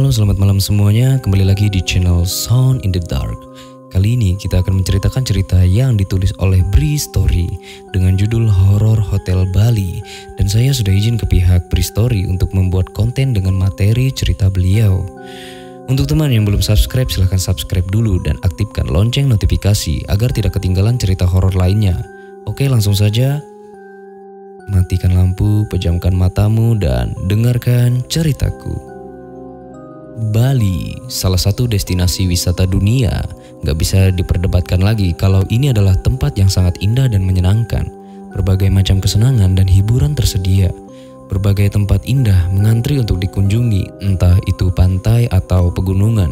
Halo, selamat malam semuanya. Kembali lagi di channel Sound in the Dark. Kali ini kita akan menceritakan cerita yang ditulis oleh Bri Story dengan judul Horor Hotel Bali. Dan saya sudah izin ke pihak Bri Story untuk membuat konten dengan materi cerita beliau. Untuk teman yang belum subscribe, silahkan subscribe dulu dan aktifkan lonceng notifikasi agar tidak ketinggalan cerita horor lainnya. Oke, langsung saja. Matikan lampu, pejamkan matamu, dan dengarkan ceritaku. Bali, salah satu destinasi wisata dunia. Gak bisa diperdebatkan lagi kalau ini adalah tempat yang sangat indah dan menyenangkan. Berbagai macam kesenangan dan hiburan tersedia. Berbagai tempat indah mengantri untuk dikunjungi, entah itu pantai atau pegunungan.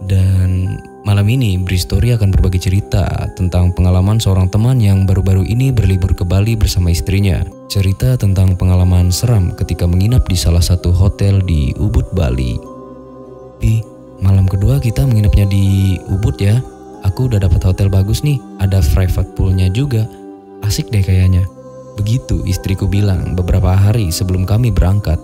Dan malam ini Bri Story akan berbagi cerita tentang pengalaman seorang teman yang baru-baru ini berlibur ke Bali bersama istrinya. Cerita tentang pengalaman seram ketika menginap di salah satu hotel di Ubud, Bali. Malam kedua kita menginapnya di Ubud ya. Aku udah dapat hotel bagus nih, ada private poolnya juga. Asik deh kayaknya. Begitu istriku bilang beberapa hari sebelum kami berangkat.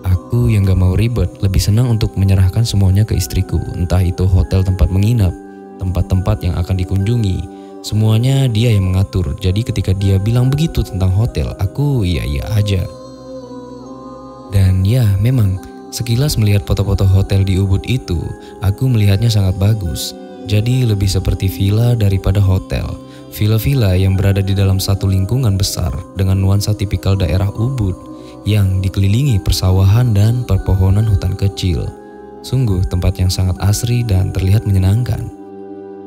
Aku yang gak mau ribet, lebih senang untuk menyerahkan semuanya ke istriku. Entah itu hotel tempat menginap, tempat-tempat yang akan dikunjungi, semuanya dia yang mengatur. Jadi ketika dia bilang begitu tentang hotel, aku iya-iya aja. Dan ya memang, sekilas melihat foto-foto hotel di Ubud itu, aku melihatnya sangat bagus. Jadi lebih seperti villa daripada hotel. Villa-villa yang berada di dalam satu lingkungan besar dengan nuansa tipikal daerah Ubud yang dikelilingi persawahan dan perpohonan hutan kecil. Sungguh tempat yang sangat asri dan terlihat menyenangkan.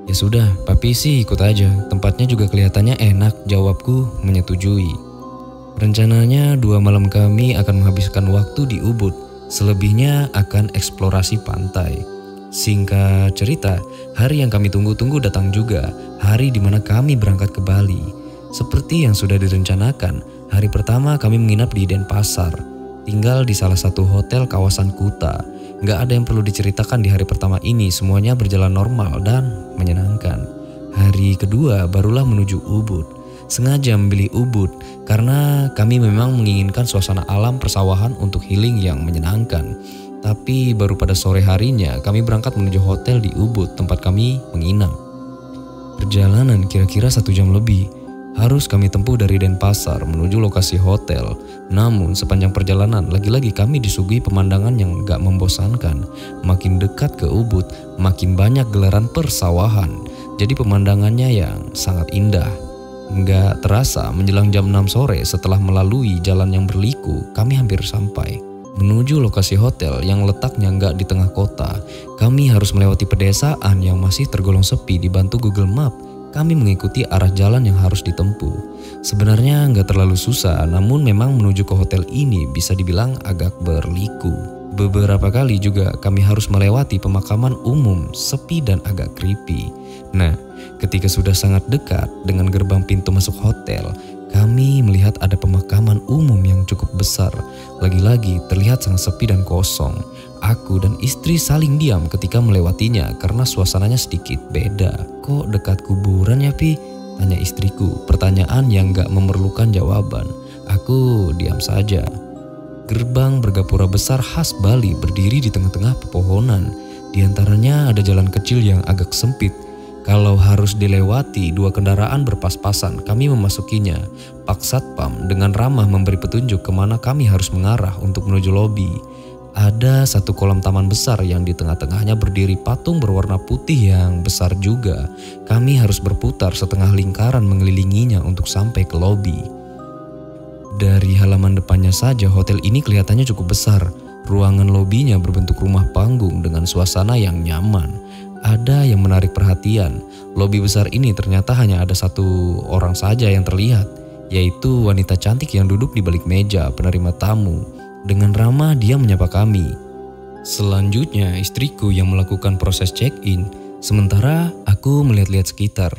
Ya sudah, papi sih ikut aja. Tempatnya juga kelihatannya enak, jawabku menyetujui. Rencananya 2 malam kami akan menghabiskan waktu di Ubud. Selebihnya akan eksplorasi pantai. Singkat cerita, hari yang kami tunggu-tunggu datang juga, hari dimana kami berangkat ke Bali. Seperti yang sudah direncanakan, hari pertama kami menginap di Denpasar, tinggal di salah satu hotel kawasan Kuta. Gak ada yang perlu diceritakan di hari pertama ini, semuanya berjalan normal dan menyenangkan. Hari kedua barulah menuju Ubud. Sengaja memilih Ubud karena kami memang menginginkan suasana alam persawahan untuk healing yang menyenangkan. Tapi baru pada sore harinya kami berangkat menuju hotel di Ubud tempat kami menginap. Perjalanan kira-kira 1 jam lebih harus kami tempuh dari Denpasar menuju lokasi hotel. Namun sepanjang perjalanan lagi-lagi kami disuguhi pemandangan yang gak membosankan. Makin dekat ke Ubud makin banyak gelaran persawahan. Jadi pemandangannya yang sangat indah. Nggak terasa menjelang jam 6 sore setelah melalui jalan yang berliku, kami hampir sampai. Menuju lokasi hotel yang letaknya nggak di tengah kota, kami harus melewati pedesaan yang masih tergolong sepi. Dibantu Google Map, kami mengikuti arah jalan yang harus ditempuh. Sebenarnya nggak terlalu susah, namun memang menuju ke hotel ini bisa dibilang agak berliku. Beberapa kali juga kami harus melewati pemakaman umum, sepi dan agak creepy. Nah, ketika sudah sangat dekat dengan gerbang pintu masuk hotel, kami melihat ada pemakaman umum yang cukup besar. Lagi-lagi terlihat sangat sepi dan kosong. Aku dan istri saling diam ketika melewatinya karena suasananya sedikit beda. Kok dekat kuburan ya Pi? Tanya istriku, pertanyaan yang gak memerlukan jawaban. Aku diam saja. Gerbang bergapura besar khas Bali berdiri di tengah-tengah pepohonan. Di antaranya ada jalan kecil yang agak sempit. Kalau harus dilewati 2 kendaraan berpas-pasan, kami memasukinya. Pak Satpam dengan ramah memberi petunjuk kemana kami harus mengarah untuk menuju lobi. Ada satu kolam taman besar yang di tengah-tengahnya berdiri patung berwarna putih yang besar juga. Kami harus berputar setengah lingkaran mengelilinginya untuk sampai ke lobi. Dari halaman depannya saja hotel ini kelihatannya cukup besar. Ruangan lobinya berbentuk rumah panggung dengan suasana yang nyaman. Ada yang menarik perhatian. Lobi besar ini ternyata hanya ada 1 orang saja yang terlihat, yaitu wanita cantik yang duduk di balik meja penerima tamu. Dengan ramah dia menyapa kami. Selanjutnya istriku yang melakukan proses check-in, sementara aku melihat-lihat sekitar.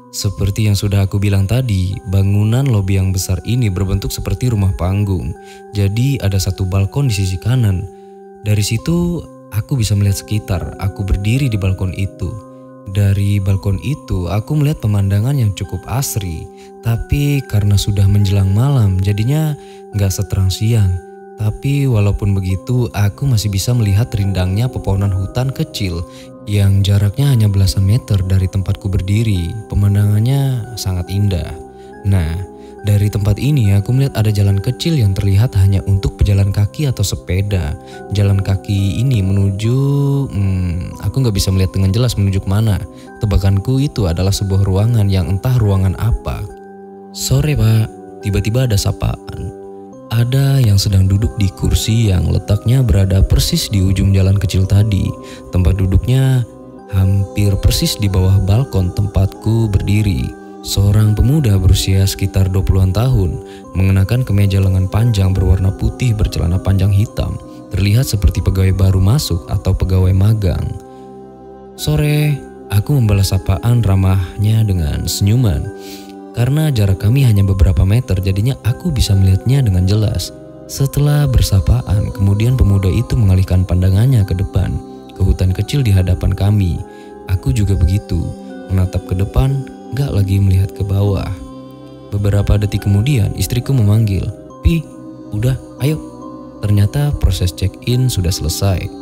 Seperti yang sudah aku bilang tadi, bangunan lobi yang besar ini berbentuk seperti rumah panggung. Jadi ada 1 balkon di sisi kanan. Dari situ aku bisa melihat sekitar. Aku berdiri di balkon itu. Dari balkon itu aku melihat pemandangan yang cukup asri. Tapi karena sudah menjelang malam jadinya gak seterang siang. Tapi walaupun begitu, aku masih bisa melihat rindangnya pepohonan hutan kecil yang jaraknya hanya belasan meter dari tempatku berdiri. Pemandangannya sangat indah. Nah, dari tempat ini aku melihat ada jalan kecil yang terlihat hanya untuk pejalan kaki atau sepeda. Jalan kaki ini menuju, aku nggak bisa melihat dengan jelas menuju kemana. Tebakanku itu adalah sebuah ruangan yang entah ruangan apa. Sore Pak, tiba-tiba ada sapaan. Ada yang sedang duduk di kursi yang letaknya berada persis di ujung jalan kecil tadi. Tempat duduknya hampir persis di bawah balkon tempatku berdiri. Seorang pemuda berusia sekitar 20-an tahun, mengenakan kemeja lengan panjang berwarna putih bercelana panjang hitam. Terlihat seperti pegawai baru masuk atau pegawai magang. Sore, aku membalas sapaan ramahnya dengan senyuman. Karena jarak kami hanya beberapa meter, jadinya aku bisa melihatnya dengan jelas. Setelah bersapaan, kemudian pemuda itu mengalihkan pandangannya ke depan, ke hutan kecil di hadapan kami. Aku juga begitu, menatap ke depan, gak lagi melihat ke bawah. Beberapa detik kemudian, istriku memanggil, "Pi, udah, ayo." Ternyata proses check-in sudah selesai.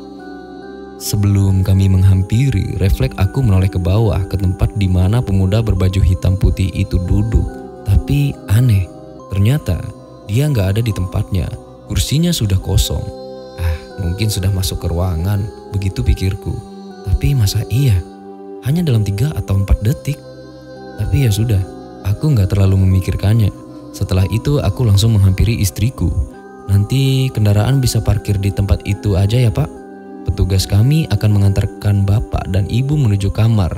Sebelum kami menghampiri, refleks aku menoleh ke bawah ke tempat di mana pemuda berbaju hitam putih itu duduk. Tapi aneh, ternyata dia nggak ada di tempatnya. Kursinya sudah kosong. Mungkin sudah masuk ke ruangan, begitu pikirku. Tapi masa iya? Hanya dalam 3 atau 4 detik. Tapi ya sudah, aku nggak terlalu memikirkannya. Setelah itu aku langsung menghampiri istriku. "Nanti kendaraan bisa parkir di tempat itu aja ya Pak. Petugas kami akan mengantarkan bapak dan ibu menuju kamar."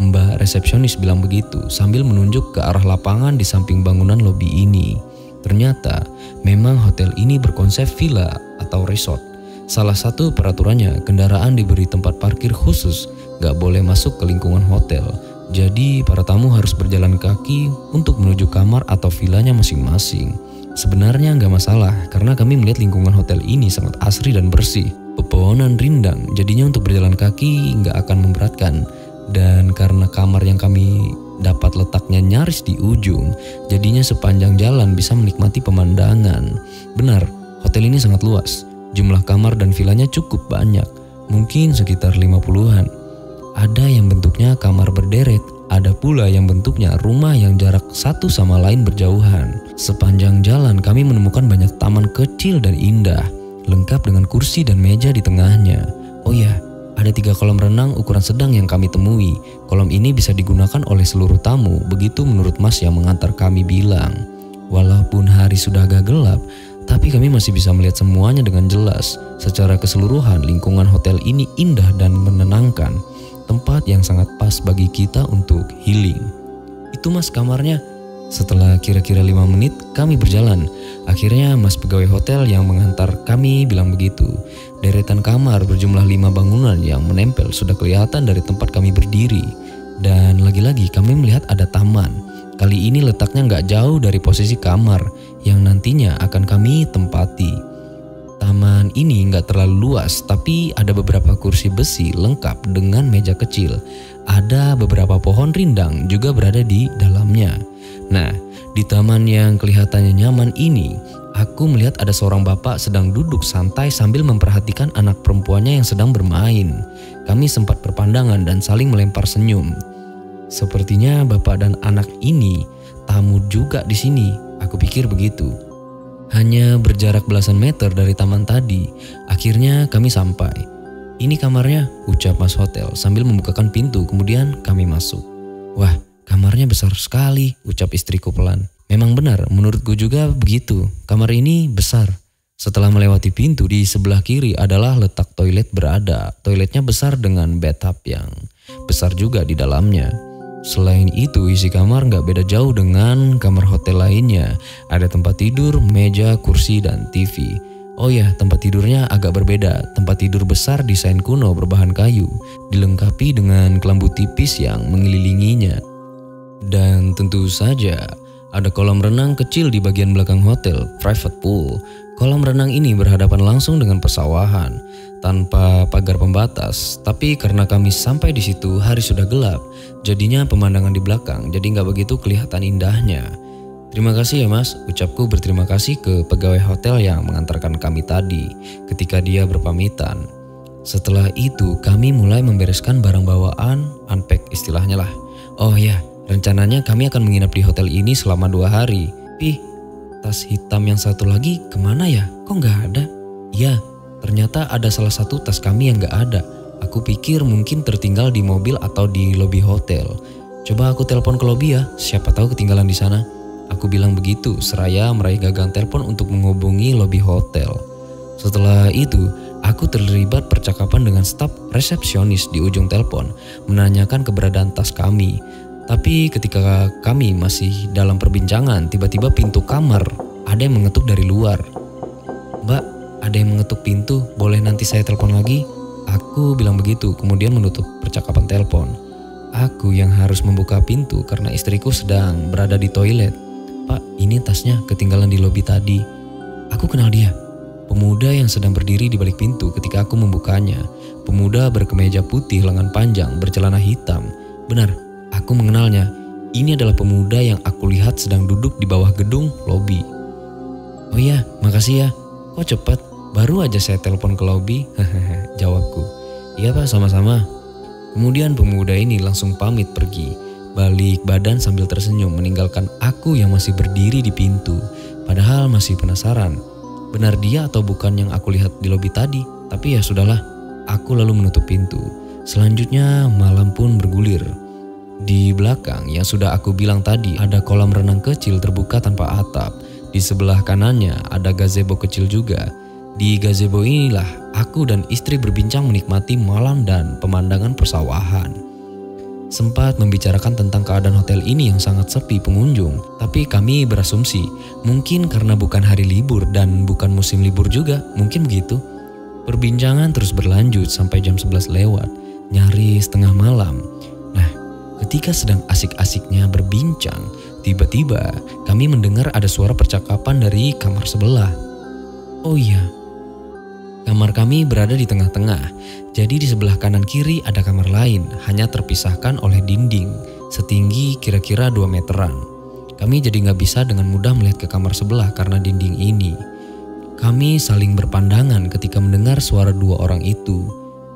Mbak resepsionis bilang begitu sambil menunjuk ke arah lapangan di samping bangunan lobi ini. Ternyata memang hotel ini berkonsep villa atau resort. Salah satu peraturannya, kendaraan diberi tempat parkir khusus, gak boleh masuk ke lingkungan hotel. Jadi para tamu harus berjalan kaki untuk menuju kamar atau villanya masing-masing. Sebenarnya nggak masalah karena kami melihat lingkungan hotel ini sangat asri dan bersih. Pepohonan rindang, jadinya untuk berjalan kaki nggak akan memberatkan. Dan karena kamar yang kami dapat letaknya nyaris di ujung, jadinya sepanjang jalan bisa menikmati pemandangan. Benar, hotel ini sangat luas. Jumlah kamar dan villanya cukup banyak, mungkin sekitar 50-an. Ada yang bentuknya kamar berderet, ada pula yang bentuknya rumah yang jarak satu sama lain berjauhan. Sepanjang jalan kami menemukan banyak taman kecil dan indah, lengkap dengan kursi dan meja di tengahnya. Oh ya, ada 3 kolam renang ukuran sedang yang kami temui. Kolam ini bisa digunakan oleh seluruh tamu, begitu menurut Mas yang mengantar kami bilang. Walaupun hari sudah agak gelap, tapi kami masih bisa melihat semuanya dengan jelas. Secara keseluruhan, lingkungan hotel ini indah dan menenangkan. Tempat yang sangat pas bagi kita untuk healing. "Itu Mas kamarnya." Setelah kira-kira 5 menit kami berjalan. Akhirnya Mas pegawai hotel yang mengantar kami bilang begitu. Deretan kamar berjumlah 5 bangunan yang menempel sudah kelihatan dari tempat kami berdiri. Dan lagi-lagi kami melihat ada taman. Kali ini letaknya nggak jauh dari posisi kamar yang nantinya akan kami tempati. Taman ini nggak terlalu luas, tapi ada beberapa kursi besi lengkap dengan meja kecil. Ada beberapa pohon rindang juga berada di dalamnya. Nah, di taman yang kelihatannya nyaman ini, aku melihat ada seorang bapak sedang duduk santai sambil memperhatikan anak perempuannya yang sedang bermain. Kami sempat berpandangan dan saling melempar senyum. Sepertinya bapak dan anak ini tamu juga di sini, aku pikir begitu. Hanya berjarak belasan meter dari taman tadi, akhirnya kami sampai. "Ini kamarnya," ucap Mas hotel sambil membukakan pintu, kemudian kami masuk. "Wah, kamarnya besar sekali," ucap istriku pelan. Memang benar, menurutku juga begitu. Kamar ini besar. Setelah melewati pintu, di sebelah kiri adalah letak toilet berada. Toiletnya besar dengan bathtub yang besar juga di dalamnya. Selain itu, isi kamar nggak beda jauh dengan kamar hotel lainnya. Ada tempat tidur, meja, kursi, dan TV. Oh ya, tempat tidurnya agak berbeda. Tempat tidur besar desain kuno berbahan kayu, dilengkapi dengan kelambu tipis yang mengelilinginya. Dan tentu saja, ada kolam renang kecil di bagian belakang hotel, private pool. Kolam renang ini berhadapan langsung dengan persawahan, tanpa pagar pembatas. Tapi karena kami sampai di situ hari sudah gelap, jadinya pemandangan di belakang jadi nggak begitu kelihatan indahnya. Terima kasih ya mas, ucapku berterima kasih ke pegawai hotel yang mengantarkan kami tadi ketika dia berpamitan. Setelah itu kami mulai membereskan barang bawaan, unpack istilahnya lah. Oh ya, rencananya kami akan menginap di hotel ini selama 2 hari. Tas hitam yang satu lagi kemana ya? Kok nggak ada? Iya, ternyata ada salah satu tas kami yang nggak ada. Aku pikir mungkin tertinggal di mobil atau di lobi hotel. Coba aku telepon ke lobi ya, siapa tahu ketinggalan di sana. Aku bilang begitu seraya meraih gagang telepon untuk menghubungi lobi hotel. Setelah itu, aku terlibat percakapan dengan staf resepsionis di ujung telepon, menanyakan keberadaan tas kami. Tapi ketika kami masih dalam perbincangan, tiba-tiba pintu kamar ada yang mengetuk dari luar. Mbak, ada yang mengetuk pintu, boleh nanti saya telepon lagi? Aku bilang begitu, kemudian menutup percakapan telepon. Aku yang harus membuka pintu karena istriku sedang berada di toilet. Pak, ini tasnya ketinggalan di lobi tadi. Aku kenal dia. Pemuda yang sedang berdiri di balik pintu ketika aku membukanya. Pemuda berkemeja putih lengan panjang bercelana hitam. Benar, aku mengenalnya. Ini adalah pemuda yang aku lihat sedang duduk di bawah gedung lobi. Oh iya, makasih ya. Kok cepat? Baru aja saya telepon ke lobi. Jawabku. Iya pak, sama-sama. Kemudian pemuda ini langsung pamit pergi. Balik badan sambil tersenyum meninggalkan aku yang masih berdiri di pintu. Padahal masih penasaran. Benar dia atau bukan yang aku lihat di lobi tadi? Tapi ya sudahlah. Aku lalu menutup pintu. Selanjutnya malam pun bergulir. Di belakang yang sudah aku bilang tadi ada kolam renang kecil terbuka tanpa atap. Di sebelah kanannya ada gazebo kecil juga. Di gazebo inilah aku dan istri berbincang menikmati malam dan pemandangan persawahan. Sempat membicarakan tentang keadaan hotel ini yang sangat sepi pengunjung. Tapi kami berasumsi mungkin karena bukan hari libur dan bukan musim libur juga. Mungkin begitu. Perbincangan terus berlanjut sampai jam 11 lewat. Nyaris tengah malam. Nah, ketika sedang asik-asiknya berbincang, tiba-tiba kami mendengar ada suara percakapan dari kamar sebelah. Oh iya, kamar kami berada di tengah-tengah. Jadi di sebelah kanan kiri ada kamar lain, hanya terpisahkan oleh dinding setinggi kira-kira 2 meteran. Kami jadi nggak bisa dengan mudah melihat ke kamar sebelah karena dinding ini. Kami saling berpandangan ketika mendengar suara 2 orang itu.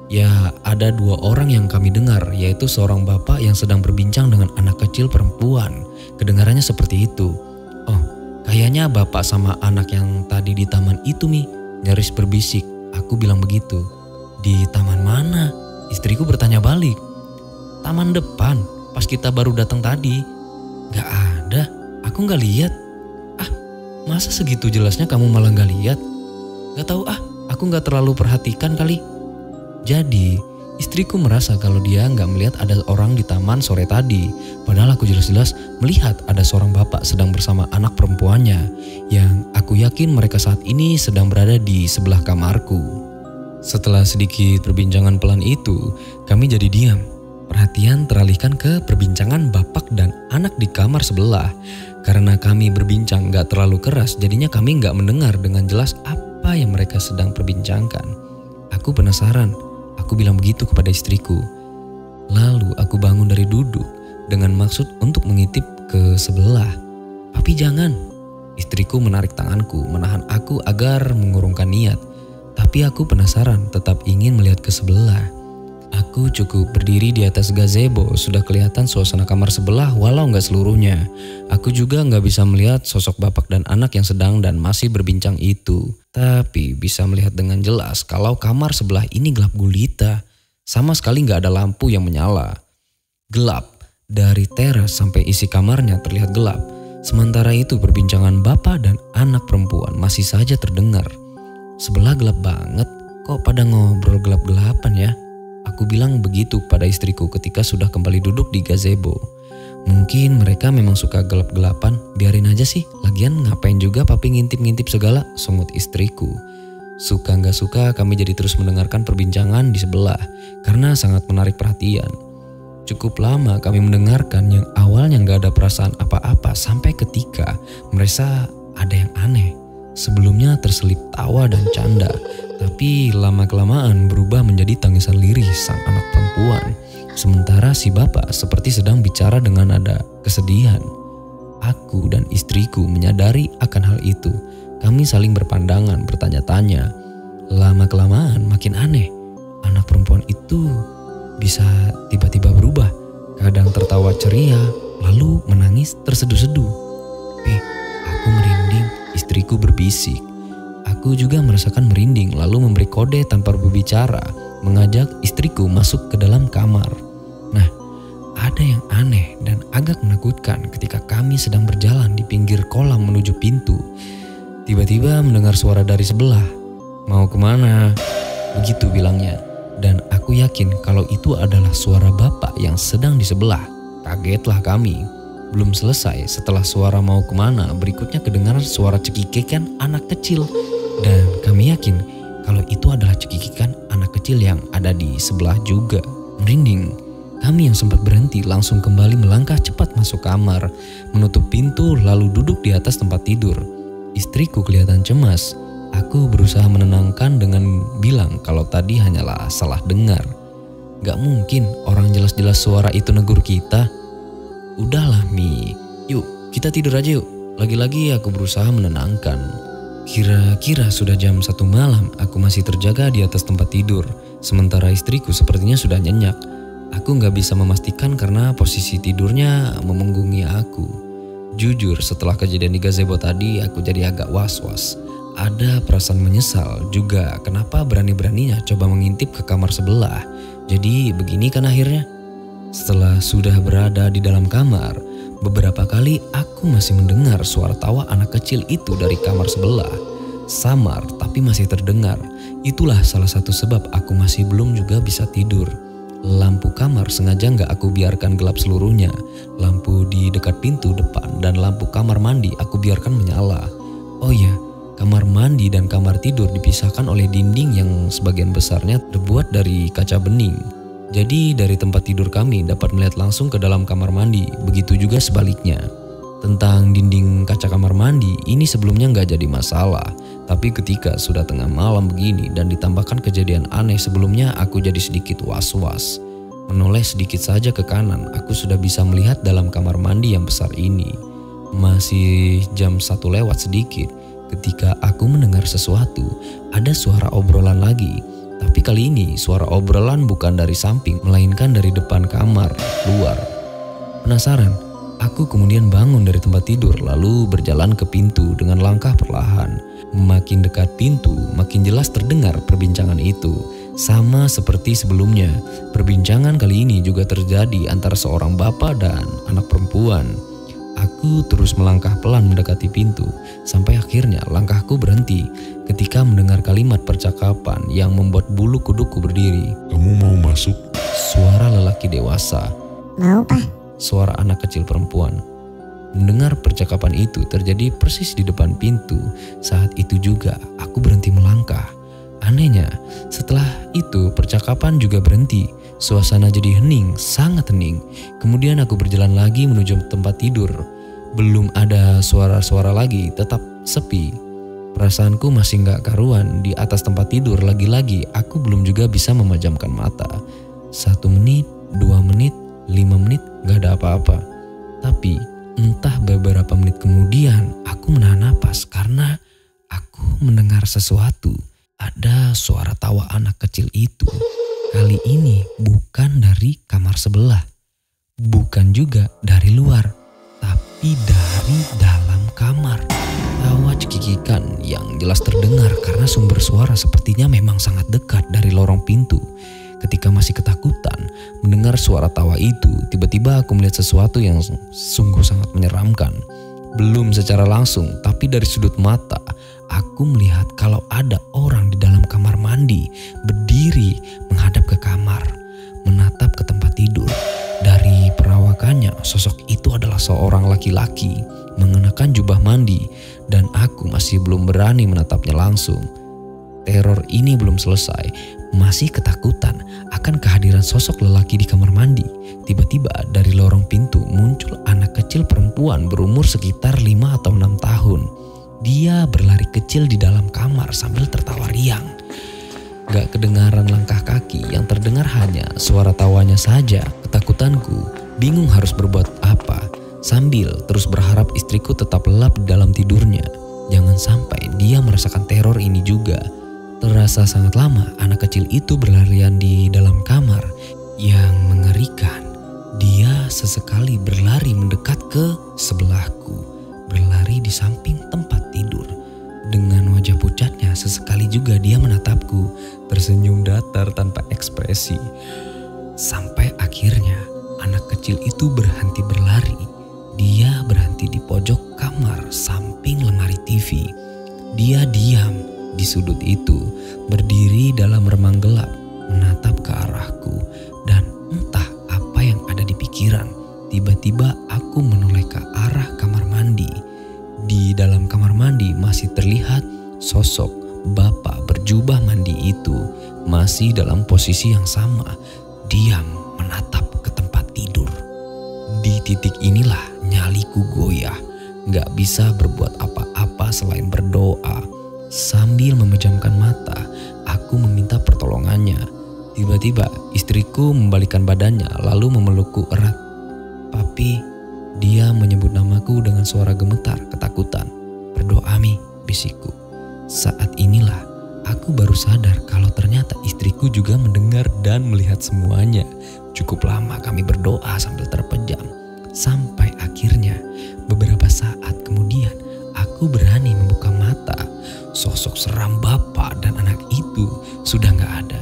Ya, ada 2 orang yang kami dengar, yaitu seorang bapak yang sedang berbincang dengan anak kecil perempuan. Kedengarannya seperti itu. Oh, kayaknya bapak sama anak yang tadi di taman itu Mi, nyaris berbisik. Aku bilang begitu. Di taman mana? Istriku bertanya balik. Taman depan, pas kita baru datang tadi. Gak ada, aku gak lihat. Ah, masa segitu jelasnya kamu malah gak lihat? Gak tahu aku gak terlalu perhatikan kali. Jadi, istriku merasa kalau dia gak melihat ada orang di taman sore tadi. Padahal aku jelas-jelas melihat ada seorang bapak sedang bersama anak perempuannya. Yang aku yakin mereka saat ini sedang berada di sebelah kamarku. Setelah sedikit perbincangan pelan itu, kami jadi diam. Perhatian teralihkan ke perbincangan bapak dan anak di kamar sebelah. Karena kami berbincang gak terlalu keras, jadinya kami gak mendengar dengan jelas apa yang mereka sedang perbincangkan. Aku penasaran, aku bilang begitu kepada istriku. Lalu aku bangun dari duduk dengan maksud untuk mengintip ke sebelah. Tapi jangan. Istriku menarik tanganku, menahan aku agar mengurungkan niat. Tapi aku penasaran, tetap ingin melihat ke sebelah. Aku cukup berdiri di atas gazebo, sudah kelihatan suasana kamar sebelah walau nggak seluruhnya. Aku juga nggak bisa melihat sosok bapak dan anak yang sedang dan masih berbincang itu. Tapi bisa melihat dengan jelas kalau kamar sebelah ini gelap gulita. Sama sekali nggak ada lampu yang menyala. Gelap, dari teras sampai isi kamarnya terlihat gelap. Sementara itu perbincangan bapak dan anak perempuan masih saja terdengar. Sebelah gelap banget, kok pada ngobrol gelap-gelapan ya? Aku bilang begitu pada istriku ketika sudah kembali duduk di gazebo. Mungkin mereka memang suka gelap-gelapan, biarin aja sih. Lagian ngapain juga papi ngintip-ngintip segala, sungut istriku. Suka gak suka kami jadi terus mendengarkan perbincangan di sebelah, karena sangat menarik perhatian. Cukup lama kami mendengarkan yang awalnya gak ada perasaan apa-apa sampai ketika merasa ada yang aneh. Sebelumnya terselip tawa dan canda, tapi lama-kelamaan berubah menjadi tangisan lirih sang anak perempuan. Sementara si bapak seperti sedang bicara dengan nada kesedihan. aku dan istriku menyadari akan hal itu. Kami saling berpandangan, bertanya-tanya. Lama-kelamaan makin aneh. Anak perempuan itu bisa tiba-tiba berubah. Kadang tertawa ceria, lalu menangis terseduh-seduh. Aku merinding, istriku berbisik. Aku juga merasakan merinding, lalu memberi kode tanpa berbicara, mengajak istriku masuk ke dalam kamar. Nah, ada yang aneh dan agak menakutkan ketika kami sedang berjalan di pinggir kolam menuju pintu. Tiba-tiba mendengar suara dari sebelah. "Mau kemana?" Begitu bilangnya. Dan aku yakin kalau itu adalah suara bapak yang sedang di sebelah. Kagetlah kami. Belum selesai, setelah suara "mau kemana", berikutnya kedengaran suara cekikikan anak kecil. Dan kami yakin kalau itu adalah cekikikan anak kecil yang ada di sebelah juga. Merinding. Kami yang sempat berhenti langsung kembali melangkah cepat masuk kamar, menutup pintu lalu duduk di atas tempat tidur. Istriku kelihatan cemas. Aku berusaha menenangkan dengan bilang kalau tadi hanyalah salah dengar. Gak mungkin, orang jelas-jelas suara itu negur kita. "Udahlah Mi, yuk kita tidur aja yuk." Lagi-lagi aku berusaha menenangkan. Kira-kira sudah jam 1 malam, aku masih terjaga di atas tempat tidur. Sementara istriku sepertinya sudah nyenyak. Aku gak bisa memastikan karena posisi tidurnya memunggungi aku. Jujur, setelah kejadian di gazebo tadi, aku jadi agak was-was. Ada perasaan menyesal juga kenapa berani-beraninya coba mengintip ke kamar sebelah. Jadi begini kan akhirnya. Setelah sudah berada di dalam kamar, beberapa kali aku masih mendengar suara tawa anak kecil itu dari kamar sebelah. Samar tapi masih terdengar. Itulah salah satu sebab aku masih belum juga bisa tidur. Lampu kamar sengaja gak aku biarkan gelap seluruhnya. Lampu di dekat pintu depan dan lampu kamar mandi aku biarkan menyala. Oh iya, kamar mandi dan kamar tidur dipisahkan oleh dinding yang sebagian besarnya terbuat dari kaca bening. Jadi dari tempat tidur kami dapat melihat langsung ke dalam kamar mandi, begitu juga sebaliknya. Tentang dinding kaca kamar mandi, ini sebelumnya gak jadi masalah. Tapi ketika sudah tengah malam begini dan ditambahkan kejadian aneh sebelumnya, aku jadi sedikit was-was. Menoleh sedikit saja ke kanan, aku sudah bisa melihat dalam kamar mandi yang besar ini. Masih jam 1 lewat sedikit, ketika aku mendengar sesuatu, ada suara obrolan lagi. Tapi kali ini suara obrolan bukan dari samping, melainkan dari depan kamar, luar. Penasaran, aku kemudian bangun dari tempat tidur lalu berjalan ke pintu dengan langkah perlahan. Makin dekat pintu, makin jelas terdengar perbincangan itu. Sama seperti sebelumnya, perbincangan kali ini juga terjadi antara seorang bapak dan anak perempuan. Aku terus melangkah pelan mendekati pintu, sampai akhirnya langkahku berhenti ketika mendengar kalimat percakapan yang membuat bulu kuduku berdiri. "Kamu mau masuk?" Suara lelaki dewasa. "Mau, Pak." Suara anak kecil perempuan. Mendengar percakapan itu terjadi persis di depan pintu. Saat itu juga aku berhenti melangkah. Anehnya, setelah itu percakapan juga berhenti. Suasana jadi hening, sangat hening. Kemudian aku berjalan lagi menuju tempat tidur. Belum ada suara-suara lagi, tetap sepi. Perasaanku masih gak karuan. Di atas tempat tidur lagi-lagi aku belum juga bisa memejamkan mata. 1 menit, 2 menit, 5 menit gak ada apa-apa. Tapi entah beberapa menit kemudian aku menahan napas karena aku mendengar sesuatu. Ada suara tawa anak kecil itu. Kali ini bukan dari kamar sebelah. Bukan juga dari luar. Tapi dari dalam kamar. Tawa cekikikan yang jelas terdengar karena sumber suara sepertinya memang sangat dekat dari lorong pintu. Ketika masih ketakutan mendengar suara tawa itu, tiba-tiba aku melihat sesuatu yang sungguh sangat menyeramkan. Belum secara langsung, tapi dari sudut mata, aku melihat kalau ada orang di dalam kamar mandi, berdiri menghadap ke kamar, menatap ke tempat tidur. Dari perawakannya, sosok itu adalah seorang laki-laki, mengenakan jubah mandi, dan aku masih belum berani menatapnya langsung. Teror ini belum selesai, masih ketakutan akan kehadiran sosok lelaki di kamar mandi. Tiba-tiba dari lorong pintu muncul anak kecil perempuan berumur sekitar 5 atau 6 tahun. Dia berlari kecil di dalam kamar sambil tertawa riang. Gak kedengaran langkah kaki, yang terdengar hanya suara tawanya saja. Ketakutanku, bingung harus berbuat apa. sambil terus berharap istriku tetap lelap di dalam tidurnya. Jangan sampai dia merasakan teror ini juga. Terasa sangat lama anak kecil itu berlarian di dalam kamar. Yang mengerikan, dia sesekali berlari mendekat ke sebelahku, berlari di samping tempat tidur. Dengan wajah pucatnya sesekali juga dia menatapku, tersenyum datar tanpa ekspresi. Sampai akhirnya anak kecil itu berhenti berlari. Dia berhenti di pojok kamar samping lemari TV. Dia diam di sudut itu, berdiri dalam remang gelap, menatap ke arahku. Dan entah apa yang ada di pikiran, tiba-tiba aku menoleh ke arah kamar mandi. Di dalam kamar mandi masih terlihat sosok bapak berjubah mandi itu, masih dalam posisi yang sama, diam menatap ke tempat tidur. Di titik inilah nyaliku goyah, gak bisa berbuat apa-apa selain berdoa. Sambil memejamkan mata, aku meminta pertolongannya. Tiba-tiba istriku membalikkan badannya lalu memelukku erat. "Papi," dia menyebut namaku dengan suara gemetar ketakutan. "Berdoa, Mi," bisikku. Saat inilah aku baru sadar kalau ternyata istriku juga mendengar dan melihat semuanya. Cukup lama kami berdoa sambil terpejam. Sampai akhirnya beberapa saat kemudian aku berani membuka mata. Sosok seram bapak dan anak itu sudah gak ada.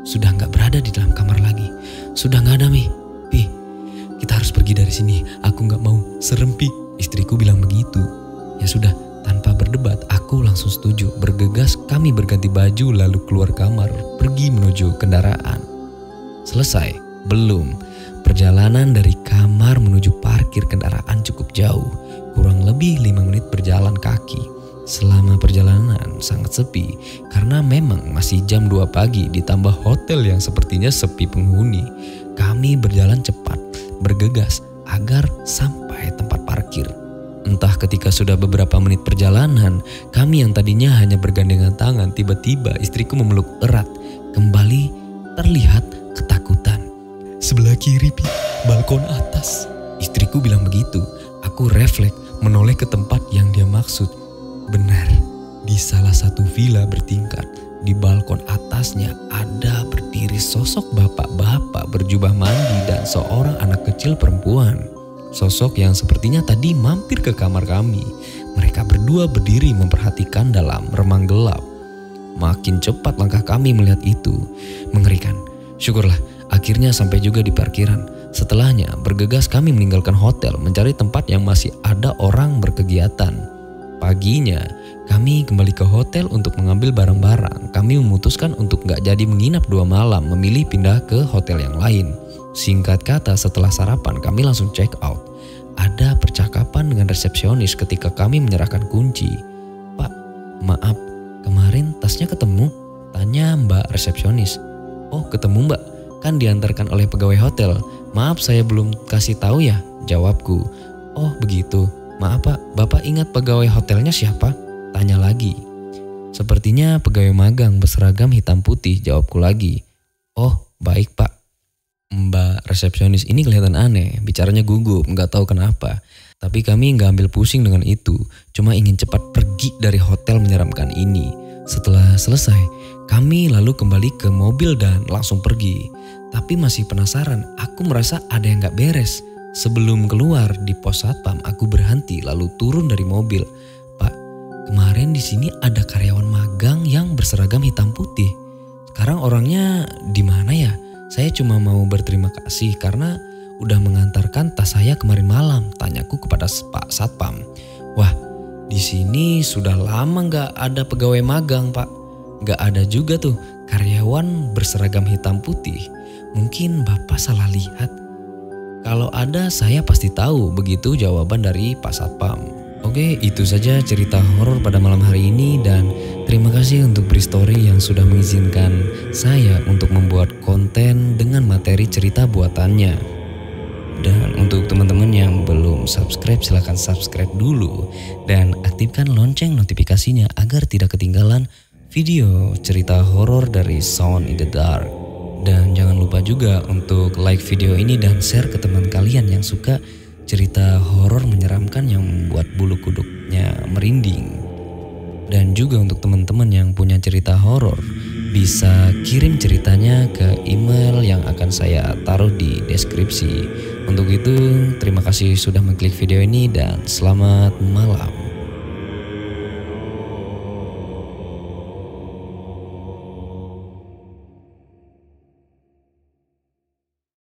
Sudah gak berada di dalam kamar lagi. Sudah gak ada, Mi. "Pi, kita harus pergi dari sini. Aku gak mau, serem, Pi." Istriku bilang begitu. Ya sudah, tanpa berdebat aku langsung setuju. Bergegas kami berganti baju lalu keluar kamar, pergi menuju kendaraan. Selesai? Belum. Perjalanan dari kamar menuju parkir kendaraan cukup jauh, kurang lebih 5 menit berjalan kaki. Selama perjalanan sangat sepi karena memang masih jam 2 pagi ditambah hotel yang sepertinya sepi penghuni. Kami berjalan cepat, bergegas agar sampai tempat parkir. Entah ketika sudah beberapa menit perjalanan, kami yang tadinya hanya bergandengan tangan, tiba-tiba istriku memeluk erat. Kembali terlihat ketakutan. "Sebelah kiri, Pi, balkon atas." Istriku bilang begitu. Aku refleks menoleh ke tempat yang dia maksud. Benar, di salah satu villa bertingkat, di balkon atasnya ada berdiri sosok bapak-bapak berjubah mandi dan seorang anak kecil perempuan. Sosok yang sepertinya tadi mampir ke kamar kami. Mereka berdua berdiri memperhatikan dalam remang gelap. Makin cepat langkah kami melihat itu. Mengerikan. Syukurlah akhirnya sampai juga di parkiran. Setelahnya bergegas kami meninggalkan hotel mencari tempat yang masih ada orang berkegiatan. Paginya kami kembali ke hotel untuk mengambil barang-barang. Kami memutuskan untuk gak jadi menginap 2 malam, memilih pindah ke hotel yang lain. Singkat kata, setelah sarapan kami langsung check out. Ada percakapan dengan resepsionis ketika kami menyerahkan kunci. "Pak, maaf, kemarin tasnya ketemu?" tanya Mbak resepsionis. "Oh, ketemu, Mbak. Kan diantarkan oleh pegawai hotel. Maaf saya belum kasih tahu ya," jawabku. "Oh, begitu. Maaf, Pak. Bapak ingat pegawai hotelnya siapa?" tanya lagi. "Sepertinya pegawai magang berseragam hitam putih," jawabku lagi. "Oh, baik, Pak." Mbak resepsionis ini kelihatan aneh, bicaranya gugup, gak tahu kenapa. Tapi kami gak ambil pusing dengan itu, cuma ingin cepat pergi dari hotel menyeramkan ini. Setelah selesai, kami lalu kembali ke mobil dan langsung pergi. Tapi masih penasaran, aku merasa ada yang gak beres. Sebelum keluar di pos satpam, aku berhenti lalu turun dari mobil. "Pak, kemarin di sini ada karyawan magang yang berseragam hitam putih. Sekarang orangnya di mana ya? Saya cuma mau berterima kasih karena udah mengantarkan tas saya kemarin malam," tanyaku kepada Pak Satpam. "Wah, di sini sudah lama nggak ada pegawai magang, Pak. Nggak ada juga tuh karyawan berseragam hitam putih. Mungkin Bapak salah lihat. Kalau ada saya pasti tahu," begitu jawaban dari Pak Satpam. Oke, itu saja cerita horor pada malam hari ini dan terima kasih untuk Bristory yang sudah mengizinkan saya untuk membuat konten dengan materi cerita buatannya. Dan untuk teman-teman yang belum subscribe, silahkan subscribe dulu dan aktifkan lonceng notifikasinya agar tidak ketinggalan video cerita horor dari Sound in the Dark. Dan jangan lupa juga untuk like video ini dan share ke teman kalian yang suka cerita horor menyeramkan yang membuat bulu kuduknya merinding. Dan juga untuk teman-teman yang punya cerita horor, bisa kirim ceritanya ke email yang akan saya taruh di deskripsi. Untuk itu, terima kasih sudah mengklik video ini dan selamat malam.